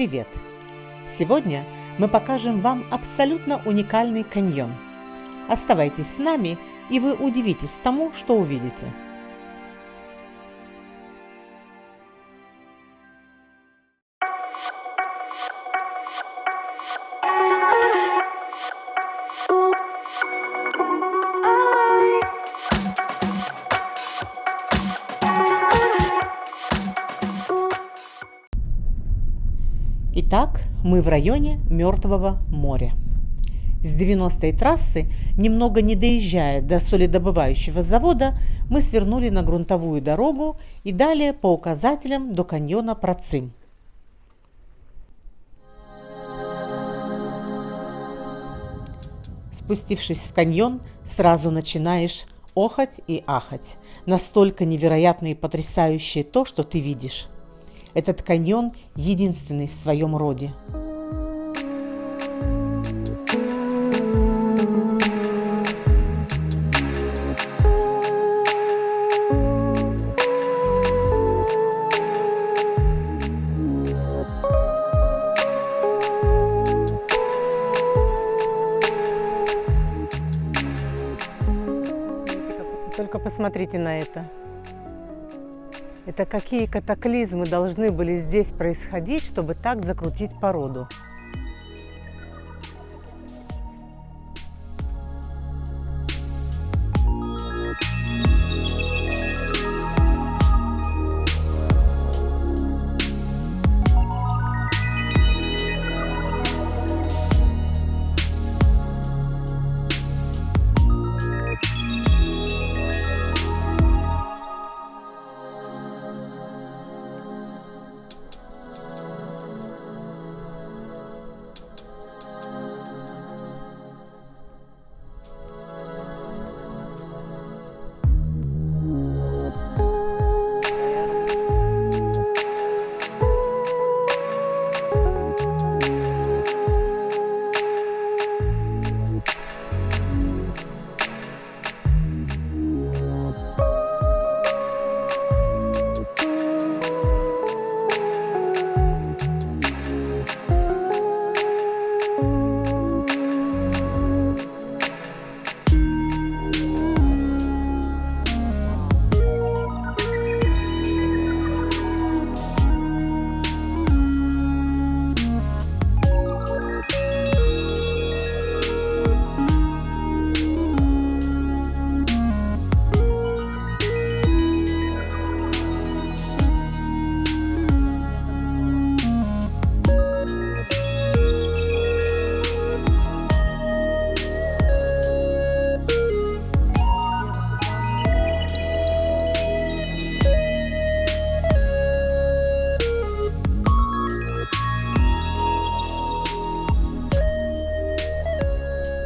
Привет! Сегодня мы покажем вам абсолютно уникальный каньон. Оставайтесь с нами, и вы удивитесь тому, что увидите. Итак, мы в районе Мертвого моря. С 90-й трассы, немного не доезжая до солидобывающего завода, мы свернули на грунтовую дорогу и далее по указателям до каньона Процим. Спустившись в каньон, сразу начинаешь охать и ахать. Настолько невероятно и потрясающе то, что ты видишь. Этот каньон единственный в своем роде. Только посмотрите на это. Это какие катаклизмы должны были здесь происходить, чтобы так закрутить породу.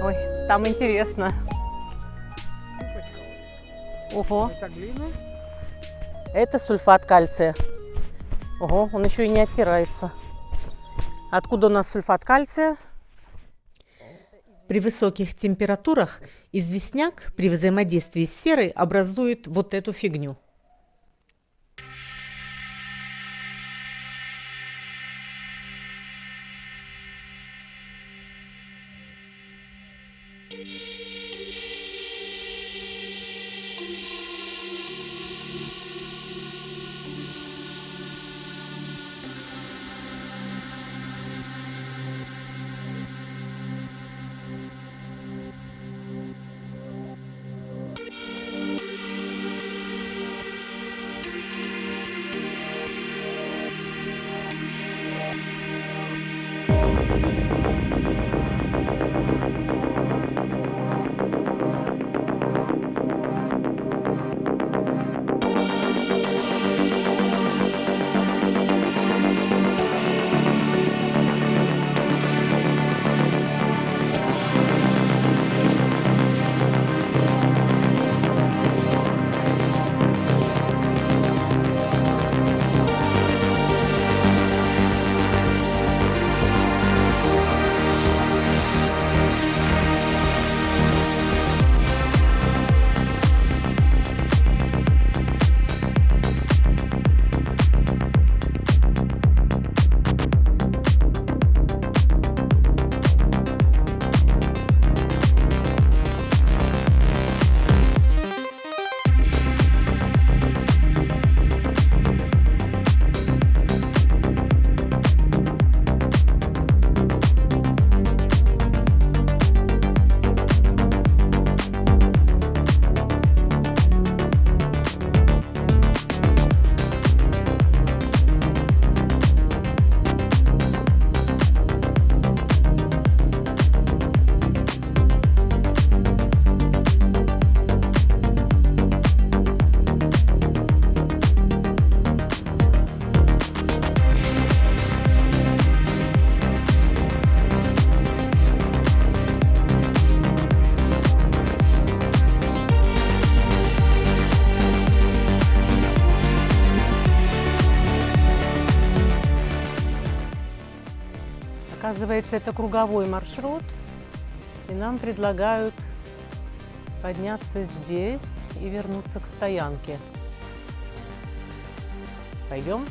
Ой, там интересно. Ого. Это сульфат кальция. Ого, он еще и не оттирается. Откуда у нас сульфат кальция? При высоких температурах известняк при взаимодействии с серой образует вот эту фигню. Оказывается, это круговой маршрут, и нам предлагают подняться здесь и вернуться к стоянке. Пойдем?